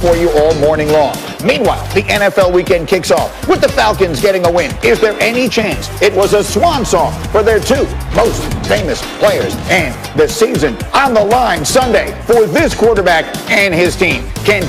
For you all morning long. Meanwhile, the NFL weekend kicks off with the Falcons getting a win. Is there any chance it was a swan song for their two most famous players? And the season on the line Sunday for this quarterback and his team. Can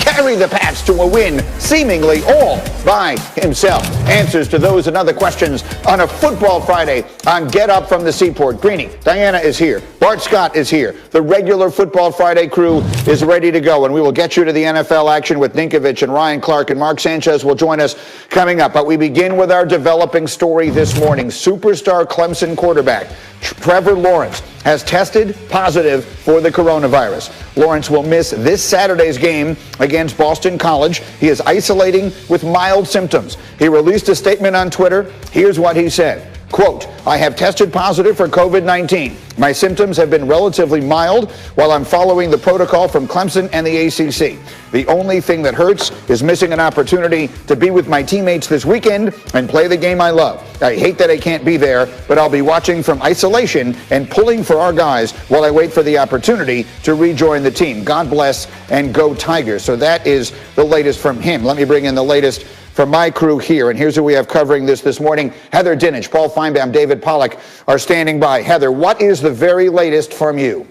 carry the Pats to a win seemingly all by himself? Answers to those and other questions on a Football Friday on Get Up from the Seaport. Greeny, Diana is here. Bart Scott is here. The regular Football Friday crew is ready to go, and we will get you to the NFL action with Ninkovich and Ryan Clark, and Mark Sanchez will join us coming up. But we begin with our developing story this morning. Superstar Clemson quarterback Trevor Lawrence has tested positive for the coronavirus. Lawrence will miss this Saturday's game against Boston College. He is isolating with mild symptoms. He released a statement on Twitter. Here's what he said. Quote, I have tested positive for COVID-19. My symptoms have been relatively mild while I'm following the protocol from Clemson and the ACC. The only thing that hurts is missing an opportunity to be with my teammates this weekend and play the game I love. I hate that I can't be there, but I'll be watching from isolation and pulling for our guys while I wait for the opportunity to rejoin the team. God bless and go Tigers. So that is the latest from him. Let me bring in the latest from my crew here, and here's who we have covering this morning. Heather Dinich, Paul Feinbaum, David Pollack are standing by. Heather, what is the very latest from you?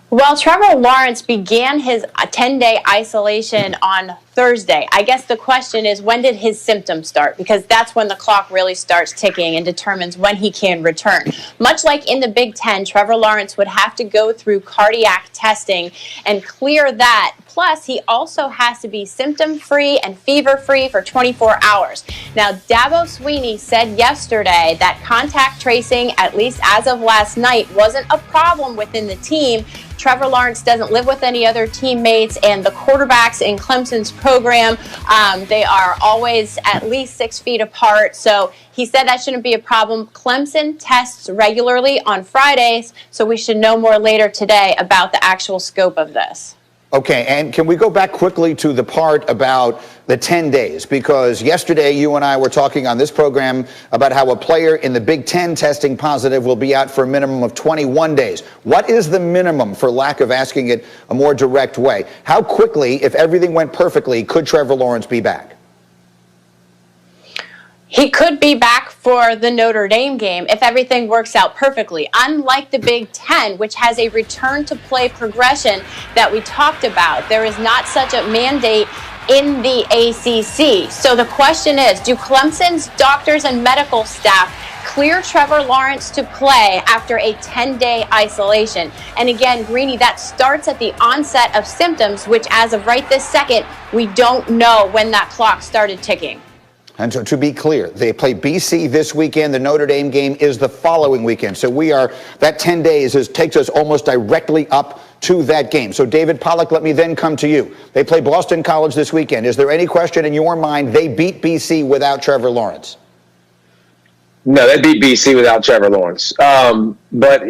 Well, Trevor Lawrence began his 10-day isolation on Thursday. I guess the question is, when did his symptoms start? Because that's when the clock really starts ticking and determines when he can return. Much like in the Big Ten, Trevor Lawrence would have to go through cardiac testing and clear that. Plus, he also has to be symptom-free and fever-free for 24 hours. Now, Dabo Swinney said yesterday that contact tracing, at least as of last night, wasn't a problem within the team. Trevor Lawrence doesn't live with any other teammates, and the quarterbacks in Clemson's program, they are always at least 6 feet apart. So he said that shouldn't be a problem. Clemson tests regularly on Fridays, so we should know more later today about the actual scope of this. Okay, and can we go back quickly to the part about the 10 days? Because yesterday you and I were talking on this program about how a player in the Big Ten testing positive will be out for a minimum of 21 days. What is the minimum, for lack of asking it a more direct way? How quickly, if everything went perfectly, could Trevor Lawrence be back? He could be back for the Notre Dame game if everything works out perfectly. Unlike the Big Ten, which has a return-to-play progression that we talked about, there is not such a mandate in the ACC. So the question is, do Clemson's doctors and medical staff clear Trevor Lawrence to play after a 10-day isolation? And again, Greeny, that starts at the onset of symptoms, which as of right this second, we don't know when that clock started ticking. And so to be clear, they play BC this weekend. The Notre Dame game is the following weekend. So that 10 days takes us almost directly up to that game. So David Pollack, let me then come to you. They play Boston College this weekend. Is there any question in your mind they beat BC without Trevor Lawrence? No, they beat BC without Trevor Lawrence. But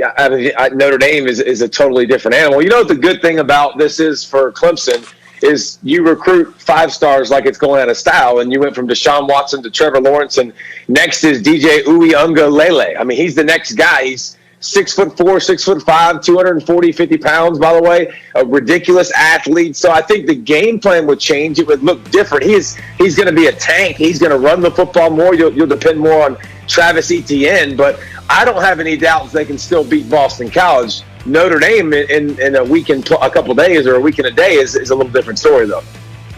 Notre Dame is a totally different animal. You know what the good thing about this is for Clemson is you recruit 5 stars like it's going out of style, and you went from Deshaun Watson to Trevor Lawrence, and next is DJ Uiagalelei. I mean, he's the next guy. He's 6'4", 6'5", 240, 50 pounds, by the way, a ridiculous athlete. So I think the game plan would change. It would look different. He's going to be a tank. He's going to run the football more. You'll depend more on Travis Etienne, but I don't have any doubts they can still beat Boston College. Notre Dame in a week and a couple days or a week and a day is a little different story, though.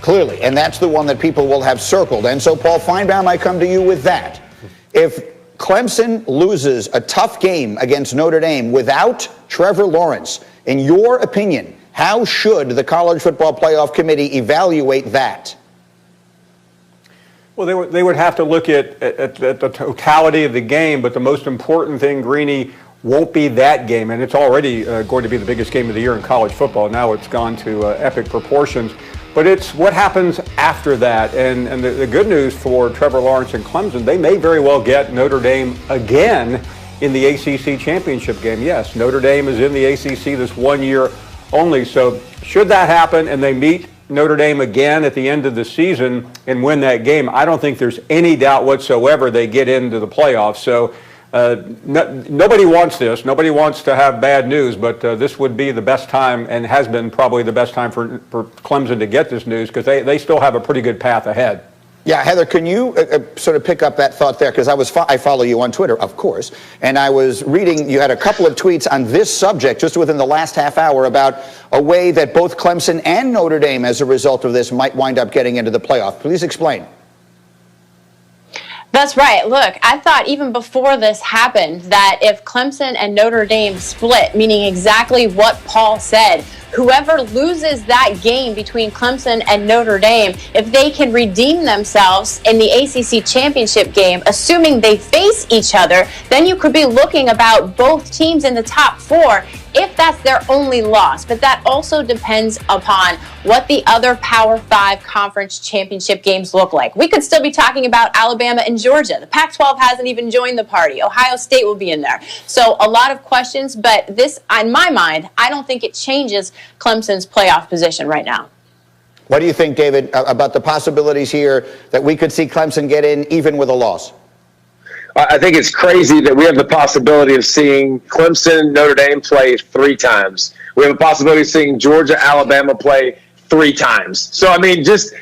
Clearly, and that's the one that people will have circled. And so, Paul Feinbaum, I come to you with that. If Clemson loses a tough game against Notre Dame without Trevor Lawrence, in your opinion, how should the College Football Playoff Committee evaluate that? Well, they would have to look at the totality of the game, but the most important thing, Greeny, won't be that game, and it's already going to be the biggest game of the year in college football. Now it's gone to epic proportions, but it's what happens after that. And the good news for Trevor Lawrence and Clemson, they may very well get Notre Dame again in the ACC championship game. Yes, Notre Dame is in the ACC this 1 year only, so should that happen and they meet Notre Dame again at the end of the season and win that game, I don't think there's any doubt whatsoever they get into the playoffs. So Nobody wants this. Nobody wants to have bad news, but this would be the best time, and has been probably the best time for Clemson to get this news, because they still have a pretty good path ahead. Yeah, Heather, can you sort of pick up that thought there? Because I follow you on Twitter, of course, and I was reading, you had a couple of tweets on this subject just within the last half hour about a way that both Clemson and Notre Dame, as a result of this, might wind up getting into the playoff. Please explain. That's right. Look, I thought even before this happened that if Clemson and Notre Dame split, meaning exactly what Paul said, whoever loses that game between Clemson and Notre Dame, if they can redeem themselves in the ACC championship game, assuming they face each other, then you could be looking about both teams in the top 4 if that's their only loss. But that also depends upon what the other Power 5 conference championship games look like. We could still be talking about Alabama and Georgia. The Pac-12 hasn't even joined the party. Ohio State will be in there. So a lot of questions, but this, in my mind, I don't think it changes Clemson's playoff position right now. What do you think, David, about the possibilities here that we could see Clemson get in even with a loss? I think it's crazy that we have the possibility of seeing Clemson, Notre Dame play 3 times. We have a possibility of seeing Georgia, Alabama play 3 times. So, I mean, just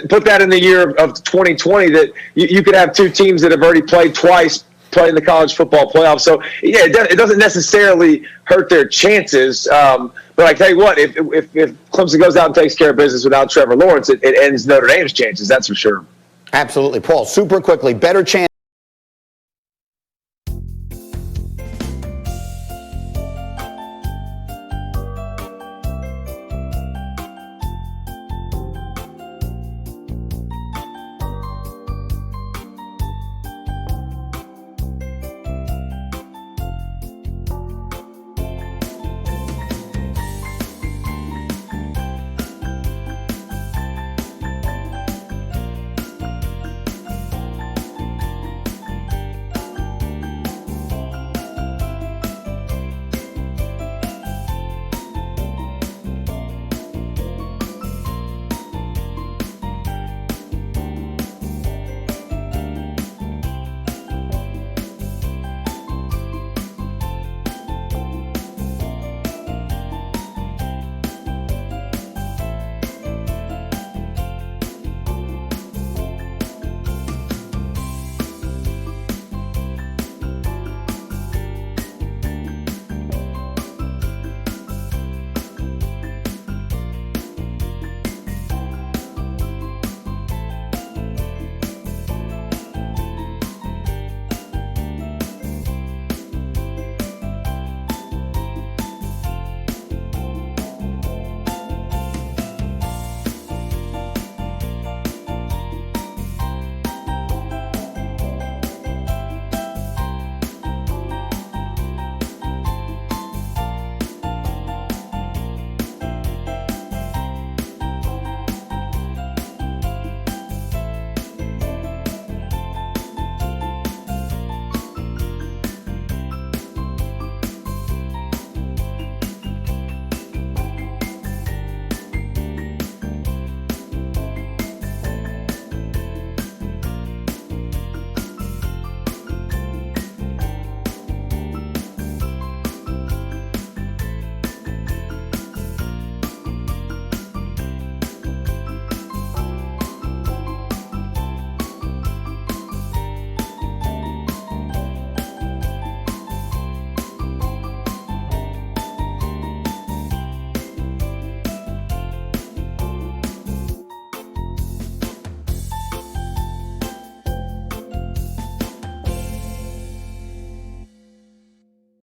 put that in the year of 2020, that you could have 2 teams that have already played twice play in the college football playoff. So, yeah, it doesn't necessarily hurt their chances. But I tell you what, if Clemson goes out and takes care of business without Trevor Lawrence, it ends Notre Dame's chances, that's for sure. Absolutely. Paul, super quickly, better chance